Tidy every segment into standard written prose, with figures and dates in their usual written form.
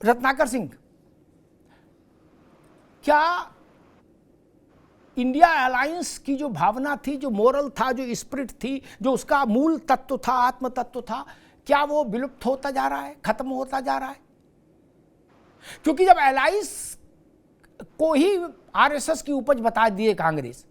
रत्नाकर सिंह, क्या India alliance की जो भावना थी, जो मोरल था, जो स्पिरिट थी, जो उसका मूल तत्व था, आत्म तत्व था, क्या वो विलुप्त होता जा रहा है, खत्म होता जा रहा है? क्योंकि जब अलायंस को ही आरएसएस की उपज बता दिए कांग्रेस,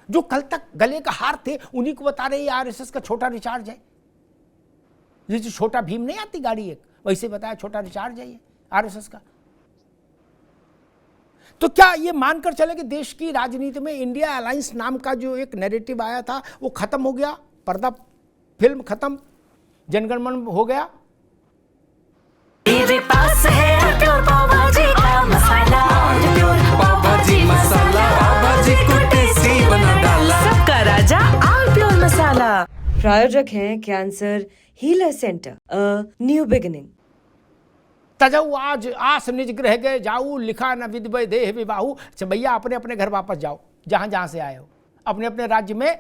जो कल तक गले का हार थे उन्हीं को बता रहे आरएसएस का छोटा रिचार्ज है। जैसे छोटा भीम नहीं आती गाड़ी एक, वैसे बताया छोटा रिचार्ज है ये आरएसएस का। तो क्या ये मानकर चले कि देश की राजनीति में इंडिया अलायंस नाम का जो एक नैरेटिव आया था वो खत्म हो गया, पर्दा फिल्म खत्म, जनगण मन हो गया? मेरे पास है प्योर पाव भाजी का मसाला, प्योर पाव भाजी मसाला, पाव भाजी को टेस्टी बना डाला, सबका राजा आल प्योर मसाला। प्रायोजक हैं cancer healer centre, a new beginning. तजऊ आज आस निज गृह गए जाऊ, लिखा न विधवय देह विबाहु। अच्छा भैया, अपने अपने घर वापस जाओ, जहां जहां से आए हो, अपने अपने राज्य में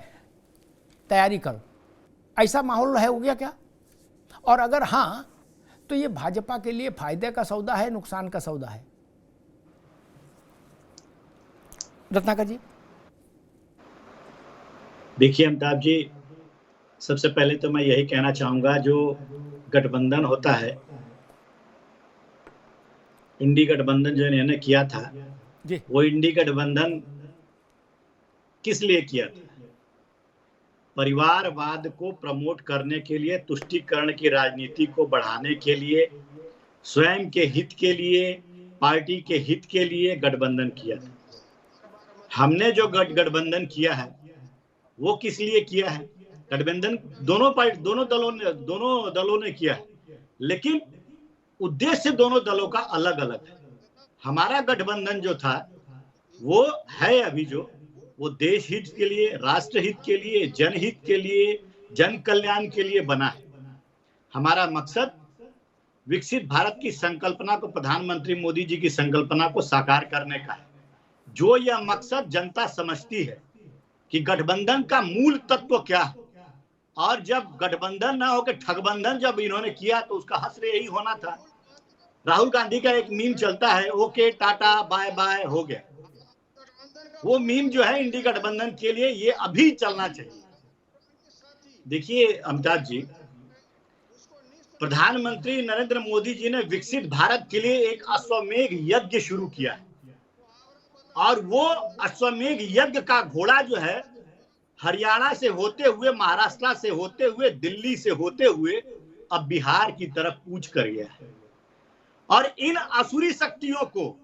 तैयारी करो। ऐसा माहौल है हो गया क्या? और अगर हाँ, तो ये भाजपा के लिए फायदे का सौदा है, नुकसान का सौदा है? रत्नाकर जी। देखिए अमिताभ जी, सबसे पहले तो मैं यही कहना चाहूंगा, जो गठबंधन होता है, इंडी गठबंधन जो इन्होंने किया था जी, वो इंडी गठबंधन किस लिए किया था? परिवारवाद को प्रमोट करने के लिए, तुष्टीकरण की राजनीति को बढ़ाने के लिए, स्वयं के हित के लिए, पार्टी के हित के लिए गठबंधन किया था। हमने जो गठबंधन किया है वो किस लिए किया है? गठबंधन दोनों दलों ने किया है, लेकिन उद्देश्य दोनों दलों का अलग अलग है। हमारा गठबंधन जो था वो है अभी जो, वो देश हित के लिए, राष्ट्र हित के लिए, जनहित के लिए, जन कल्याण के लिए बना है। हमारा मकसद विकसित भारत की संकल्पना को, प्रधानमंत्री मोदी जी की संकल्पना को साकार करने का है। जो यह मकसद जनता समझती है कि गठबंधन का मूल तत्व क्या है, और जब गठबंधन ना होकर ठगबंधन जब इन्होंने किया तो उसका हश्र यही होना था। राहुल गांधी का एक मीम चलता है, ओके टाटा बाय बाय हो गया। वो मीम जो है इंडी गठबंधन के लिए ये अभी चलना चाहिए। देखिए अमिताभ जी, प्रधानमंत्री नरेंद्र मोदी जी ने विकसित भारत के लिए एक अश्वमेध यज्ञ शुरू किया है, और वो अश्वमेध यज्ञ का घोड़ा जो है हरियाणा से होते हुए, महाराष्ट्र से होते हुए, दिल्ली से होते हुए अब बिहार की तरफ कूच कर गया है। और इन असुरी शक्तियों को,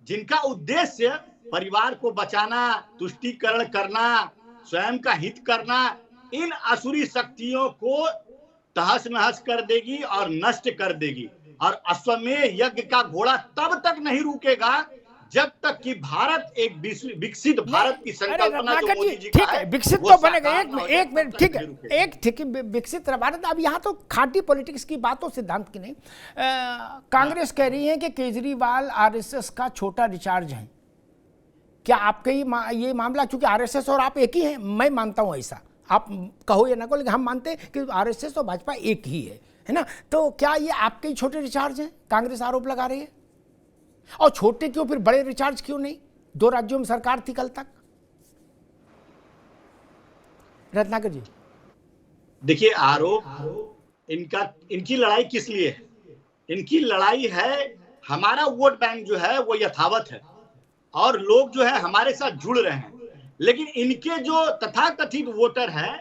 जिनका उद्देश्य परिवार को बचाना, तुष्टीकरण करना, स्वयं का हित करना, इन असुरी शक्तियों को तहस नहस कर देगी और नष्ट कर देगी। और अश्वमेध यज्ञ का घोड़ा तब तक नहीं रुकेगा जब तक कि भारत एक विकसित भारत की संकल्पना जो मोदी जी का ठीक है, विकसित तो बनेगा। एक मिनट, ठीक है, ठीक है, विकसित भारत। अब यहाँ तो खाटी पॉलिटिक्स की बात हो, सिद्धांत की नहीं। कांग्रेस कह रही है कि केजरीवाल आरएसएस का छोटा रिचार्ज है। क्या आपके ये मामला, चूंकि आरएसएस और आप एक ही हैं, मैं मानता हूँ ऐसा, आप कहो या ना कहो, लेकिन हम मानते हैं कि आरएसएस और भाजपा एक ही है ना? तो क्या ये आपके ही छोटे रिचार्ज हैं? कांग्रेस आरोप लगा रही है। और छोटे क्यों, फिर बड़े रिचार्ज क्यों नहीं? 2 राज्यों में सरकार थी कल तक। रत्नाकर जी, देखिए आरोप इनकी लड़ाई किस लिए है? इनकी लड़ाई है, हमारा वोट बैंक जो है वो यथावत है और लोग जो है हमारे साथ जुड़ रहे हैं, लेकिन इनके जो तथाकथित वोटर हैं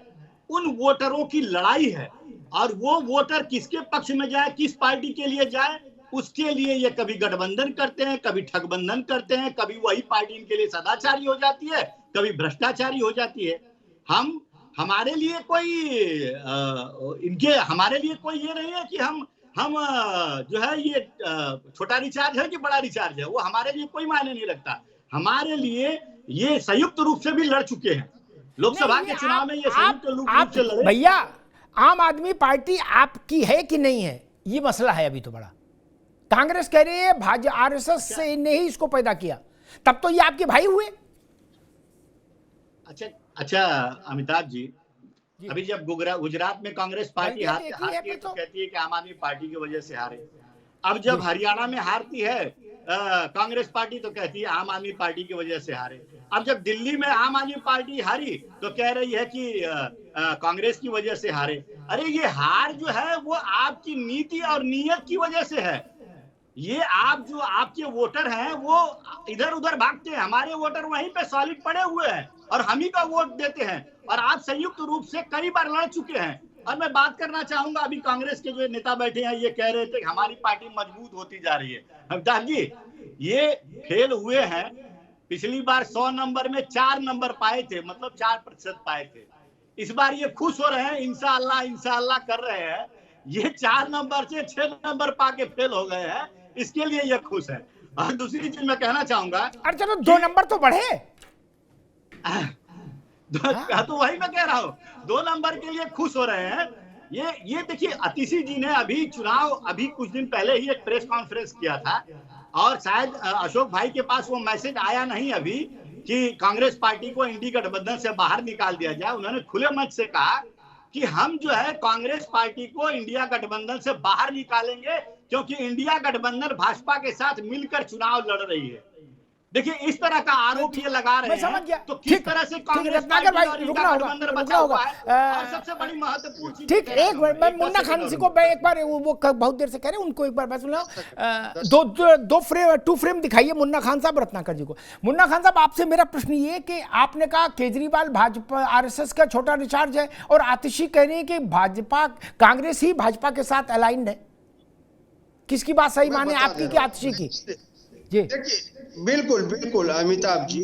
उन वोटरों की लड़ाई है। और वो वोटर किसके पक्ष में जाए, किस पार्टी के लिए जाए, उसके लिए ये कभी गठबंधन करते हैं, कभी ठगबंधन करते हैं, कभी वही पार्टी इनके लिए सदाचारी हो जाती है, कभी भ्रष्टाचारी हो जाती है। हमारे लिए कोई ये नहीं है कि हम जो है ये छोटा रिचार्ज है कि बड़ा रिचार्ज है, वो हमारे लिए कोई मायने नहीं रखता। हमारे लिए ये संयुक्त रूप से भी लड़ चुके हैं लोकसभा के चुनाव में, ये संयुक्त रूप से लड़े। भैया, आम आदमी पार्टी आपकी है कि नहीं है, ये मसला है अभी तो बड़ा। कांग्रेस कह रही है आरएसएस से ने ही इसको पैदा किया, तब तो ये आपके भाई हुए। अच्छा अमिताभ जी, अभी जब गुजरात में कांग्रेस पार्टी हारती है तो कहती है कि आम आदमी पार्टी की वजह से हारे। अब जब हरियाणा में हारती है कांग्रेस पार्टी तो कहती है आम आदमी पार्टी की वजह से हारे। अब जब दिल्ली में आम आदमी पार्टी हारी तो कह रही है कि कांग्रेस की वजह से हारे। अरे ये हार जो है वो आपकी नीति और नीयत की वजह से है। ये आप जो आपके वोटर हैं वो इधर उधर भागते हैं, हमारे वोटर वहीं पे सॉलिड पड़े हुए हैं और हम ही का वोट देते हैं। और आप संयुक्त रूप से कई बार लड़ चुके हैं। और मैं बात करना चाहूंगा, अभी कांग्रेस के जो नेता बैठे हैं ये कह रहे थे कि हमारी पार्टी मजबूत होती जा रही है। अमिताभ जी ये फेल हुए हैं। पिछली बार 100 नंबर में 4 नंबर पाए थे, मतलब 4% पाए थे। इस बार ये खुश हो रहे हैं, इंशाअल्लाह कर रहे हैं। ये 4 नंबर से 6 नंबर पाके फेल हो गए हैं, इसके लिए ये खुश है। और दूसरी चीज मैं कहना चाहूंगा, अरे चलो 2 नंबर तो बढ़े। तो वही मैं कह रहा हूँ, 2 नंबर के लिए खुश हो रहे हैं। ये देखिए अतिशी जी ने अभी कुछ दिन पहले ही एक प्रेस कॉन्फ्रेंस किया था और शायद अशोक भाई के पास वो मैसेज आया नहीं अभी कि कांग्रेस पार्टी को इंडी गठबंधन से बाहर निकाल दिया जाए। उन्होंने खुले मंच से कहा कि हम जो है कांग्रेस पार्टी को इंडिया गठबंधन से बाहर निकालेंगे क्योंकि इंडिया गठबंधन भाजपा के साथ मिलकर चुनाव लड़ रही है। देखिए इस तरह का आरोप ये लगा रहे हैं, तो किस तरह से कांग्रेस पार्टी और इंडिया गठबंधन बचा हुआ है। और सबसे बड़ी महत्वपूर्ण चीज, ठीक, एक बार मैं मुन्ना खान जी को एक बार वो बहुत देर से कह रहे हैं, उनको एक बार मैं सुनाऊं। 2 फ्रेम दिखाइए मुन्ना खान साहब रत्नाकर जी को। मुन्ना खान साहब आपसे मेरा प्रश्न ये कि आपने कहा केजरीवाल भाजपा आरएसएस का छोटा रिचार्ज है और आतिशी कह रही है कि भाजपा कांग्रेस ही भाजपा के साथ अलाइंड है। किसकी बात सही माने, आपकी कि आतिशी की? जी बिल्कुल अमिताभ जी,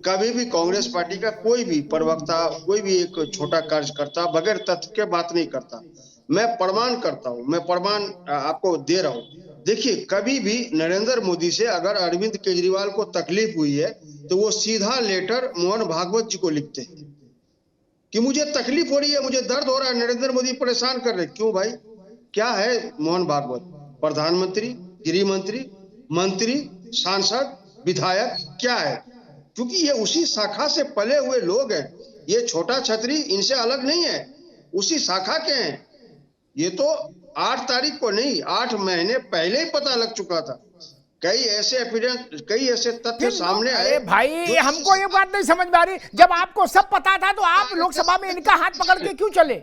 कभी भी कांग्रेस पार्टी का कोई भी प्रवक्ता, कोई भी एक छोटा कार्यकर्ता बगैर तथ्य के बात नहीं करता। मैं प्रमाण करता हूं, मैं प्रमाण आपको दे रहा हूं। देखिए कभी भी नरेंद्र मोदी से अगर अरविंद केजरीवाल को तकलीफ हुई है तो वो सीधा लेटर मोहन भागवत जी को लिखते हैं कि मुझे तकलीफ हो रही है, मुझे दर्द हो रहा है, नरेंद्र मोदी परेशान कर रहे। क्यों भाई, क्या है मोहन भागवत? प्रधानमंत्री, गृह मंत्री, मंत्री, सांसद, विधायक क्या है? क्योंकि ये उसी शाखा से पले हुए लोग हैं। ये छोटा छतरी इनसे अलग नहीं है, उसी शाखा के हैं। ये तो 8 तारीख को नहीं, 8 महीने पहले ही पता लग चुका था। कई ऐसे एविडेंस, कई ऐसे तथ्य सामने आए। भाई हमको ये बात नहीं समझ में आ रही, जब आपको सब पता था तो आप लोकसभा में इनका हाथ पकड़ के क्यों चले?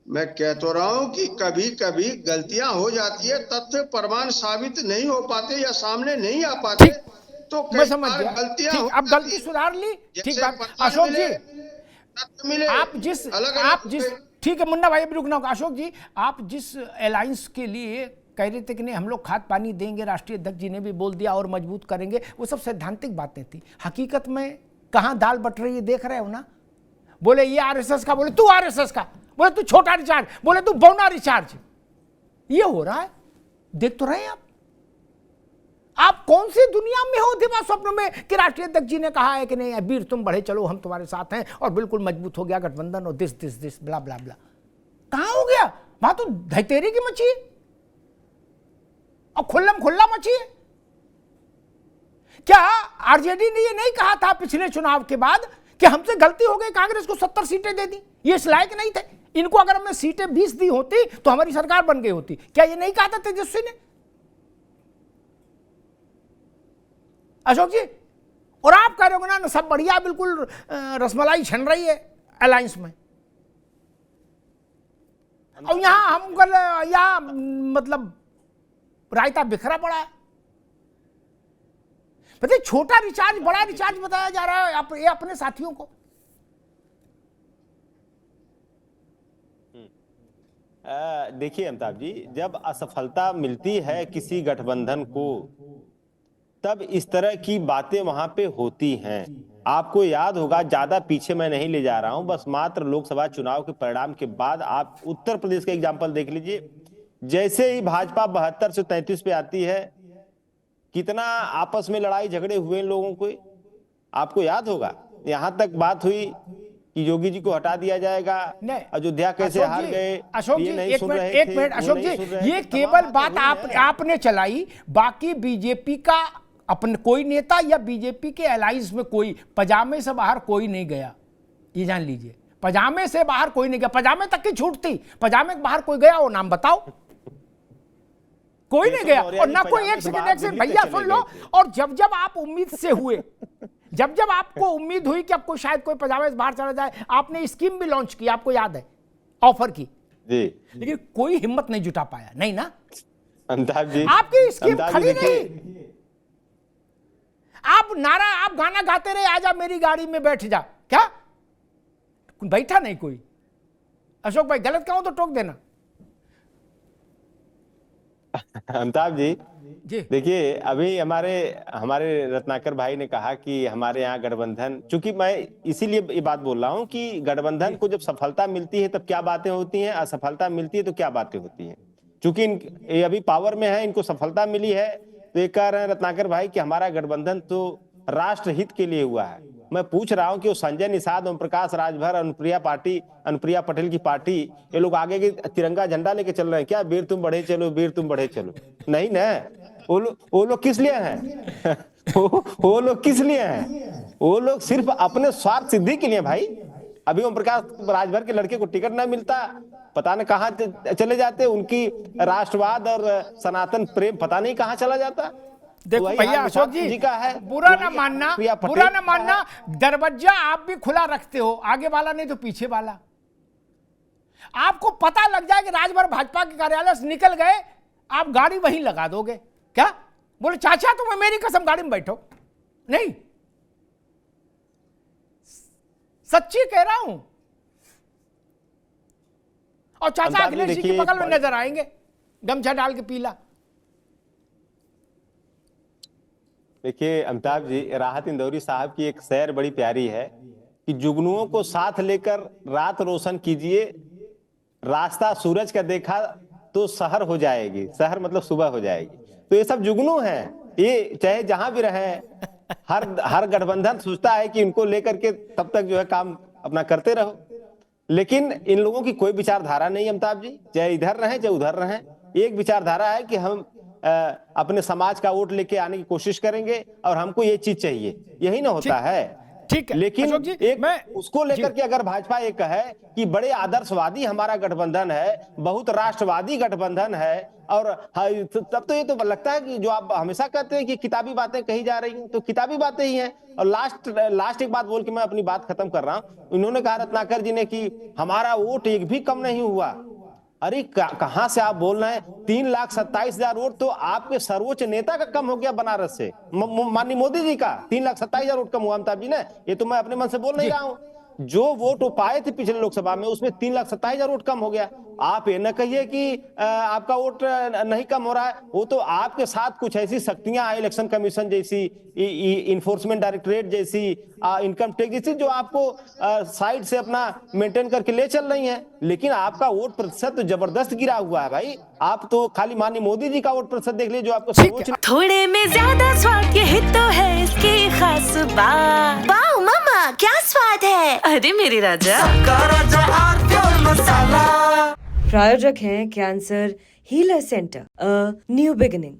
मैं कह तो रहा हूं कि कभी कभी गलतियां हो जाती है, तथ्य प्रमाण साबित नहीं हो पाते या सामने नहीं आ पाते, तो मैं समझ गया। गलतियां अब गलती सुधार ली, ठीक बात। अशोक जी आप जिस ठीक है मुन्ना भाई अभी रुकना होगा। अशोक जी आप जिस अलायंस के लिए कह रहे थे कि नहीं हम लोग खाद पानी देंगे, राष्ट्रीय अध्यक्ष जी ने भी बोल दिया और मजबूत करेंगे, वो सब सैद्धांतिक बातें थी। हकीकत में कहाँ दाल बट रही है देख रहे हो ना। बोले ये आरएसएस का, बोले तू आरएसएस का, बोले तू छोटा रिचार्ज, बोले तू बौना रिचार्ज। ये हो रहा है, देख तो रहे हैं आप कौन सी दुनिया में हो दिवा स्वप्न में कि राष्ट्रीय अध्यक्ष जी ने कहा है कि नहीं अबीर तुम बढ़े चलो, हम तुम्हारे साथ हैं और बिल्कुल मजबूत हो गया गठबंधन और दिस ब्ला ब्ला ब्ला। कहां हो गया? वहां तो धैतेरी की मची है और खुल्लम खुल्ला मची है। क्या आरजेडी ने ये नहीं कहा था पिछले चुनाव के बाद कि हमसे गलती हो गई, कांग्रेस को 70 सीटें दे दी, ये इस लायक नहीं थे, इनको अगर हमने सीटें 20 दी होती तो हमारी सरकार बन गई होती? क्या ये नहीं कहा था तेजस्वी ने? अशोक जी, और आप कह रहे हो ना सब बढ़िया, बिल्कुल रसमलाई छन रही है अलायंस में, और यहां हम यहां मतलब रायता बिखरा पड़ा है। बताइए, छोटा रिचार्ज बड़ा रिचार्ज बताया जा रहा है ये अपने साथियों को। देखिए अमिताभ जी, जब असफलता मिलती है किसी गठबंधन को तब इस तरह की बातें वहां पे होती हैं। आपको याद होगा, ज्यादा पीछे मैं नहीं ले जा रहा हूं, बस मात्र लोकसभा चुनाव के परिणाम के बाद आप उत्तर प्रदेश का एग्जाम्पल देख लीजिए। जैसे ही भाजपा 72 से 33 पे आती है, कितना आपस में लड़ाई झगड़े हुए इन लोगों को, आपको याद होगा। यहां तक बात हुई कि योगी जी को हटा दिया जाएगा, अयोध्या कैसे हार गए। अशोक जी एक मिनट अशोक जी, ये केवल बात आपने चलाई, बाकी बीजेपी का अपने कोई नेता या बीजेपी के अलायंस में कोई पजामे से बाहर कोई नहीं गया। ये जान लीजिए, पजामे से बाहर कोई नहीं गया। पजामे तक की छूट थी, पजामे के बाहर कोई गया, वो नाम बताओ। कोई नहीं गया, और ना कोई एक सेकंड भैया सुन लो। और जब जब आप उम्मीद से हुए, जब जब आपको उम्मीद हुई कि अब कोई शायद कोई पजामे से बाहर चला जाए, आपने स्कीम भी लॉन्च की, आपको याद है, ऑफर की जी, लेकिन कोई हिम्मत नहीं जुटा पाया। नहीं ना अमिताभ जी, आपकी स्कीम अमिताभ खड़ी जी, नहीं। आप गाना गाते रहे, आजा मेरी गाड़ी में बैठ जा, क्या बैठा नहीं कोई। अशोक भाई गलत कहूं तो टोक देना। अमिताभ जी जी देखिए, अभी हमारे रत्नाकर भाई ने कहा कि हमारे यहाँ गठबंधन, चूंकि मैं इसीलिए ये बात बोल रहा हूँ कि गठबंधन को जब सफलता मिलती है तब क्या बातें होती हैं, असफलता मिलती है तो क्या बातें होती हैं। चूंकि ये अभी पावर में है, इनको सफलता मिली है, तो ये कह रहे हैं रत्नाकर भाई कि हमारा गठबंधन तो राष्ट्र हित के लिए हुआ है। मैं पूछ रहा हूं कि वो संजय निषाद, ओम प्रकाश राजभर, अनुप्रिया पटेल की पार्टी, ये लोग आगे के तिरंगा झंडा लेके चल रहे हैं क्या? वीर तुम बढ़े चलो, वीर तुम बढ़े चलो। नहीं ना, वो लोग किस लिए हैं? वो लोग किस लिए हैं? वो लोग सिर्फ अपने स्वार्थ सिद्धि के लिए भाई। अभी ओम प्रकाश राजभर के लड़के को टिकट ना मिलता, पता नहीं कहाँ चले जाते, उनकी राष्ट्रवाद और सनातन प्रेम पता नहीं कहाँ चला जाता। देखो भैया अशोक जी का है, बुरा ना मानना, दरवाजा आप भी खुला रखते हो, आगे वाला नहीं तो पीछे वाला। आपको पता लग जाए कि राजभर भाजपा के कार्यालय से निकल गए, आप गाड़ी वहीं लगा दोगे क्या? बोले चाचा तुम मेरी कसम गाड़ी में बैठो। नहीं, सच्ची कह रहा हूं। और चाचा अखिलेश जी के बगल में नजर आएंगे, गमछा डाल के पीला। देखिए अमिताभ जी, राहत इंदौरी साहब की एक शेर बड़ी प्यारी है कि जुगनुओं को साथ लेकर रात रोशन कीजिए, रास्ता सूरज का देखा तो शहर हो जाएगी। शहर मतलब सुबह हो जाएगी। तो ये सब जुगनू हैं, ये चाहे जहां भी रहे, हर गठबंधन सोचता है कि इनको लेकर के तब तक जो है काम अपना करते रहो, लेकिन इन लोगों की कोई विचारधारा नहीं अमिताभ जी, चाहे इधर रहें चाहे उधर रहें। एक विचारधारा है कि हम अपने समाज का वोट लेके आने की कोशिश करेंगे और हमको ये चीज चाहिए, यही ना होता है। ठीक है, लेकिन अशोक जी, एक उसको लेकर के अगर भाजपा ये कहे कि बड़े आदर्शवादी हमारा गठबंधन है, बहुत राष्ट्रवादी गठबंधन है, और तब तो ये तो लगता है कि जो आप हमेशा कहते हैं कि किताबी बातें कही जा रही हैं, तो किताबी बातें ही हैं। और लास्ट एक बात बोल के मैं अपनी बात खत्म कर रहा हूं। उन्होंने कहा रत्नाकर जी ने कि हमारा वोट एक भी कम नहीं हुआ। अरे कहां से आप बोल रहे हैं? 3,27,000 वोट तो आपके सर्वोच्च नेता का कम हो गया बनारस से, माननीय मोदी जी का 3,27,000 वोट कम हुआ अमिताभ जी ने। ये तो मैं अपने मन से बोल नहीं रहा हूं। जो वोट वो पाए थे पिछले लोकसभा में, उसमें 3,27,000 वोट कम हो गया। आप ये न कहिए कि आपका वोट नहीं कम हो रहा है, वो तो आपके साथ कुछ ऐसी शक्तियां, इलेक्शन कमीशन जैसी, इन्फोर्समेंट डायरेक्टरेट जैसी, इनकम टैक्स जैसी, जो आपको साइड से अपना मेंटेन करके ले चल रही हैं। लेकिन आपका वोट प्रतिशत तो जबरदस्त गिरा हुआ है भाई। आप तो खाली माननीय मोदी जी का वोट प्रतिशत देख लीजिए, जो आपको सर्वोच्च। थोड़े में ज्यादा स्वाद, यही तो है इसकी खास बात। वाओ मामा क्या स्वाद है, अरे मेरे राजा। प्रायोजक हैं cancer healer centre, a new beginning.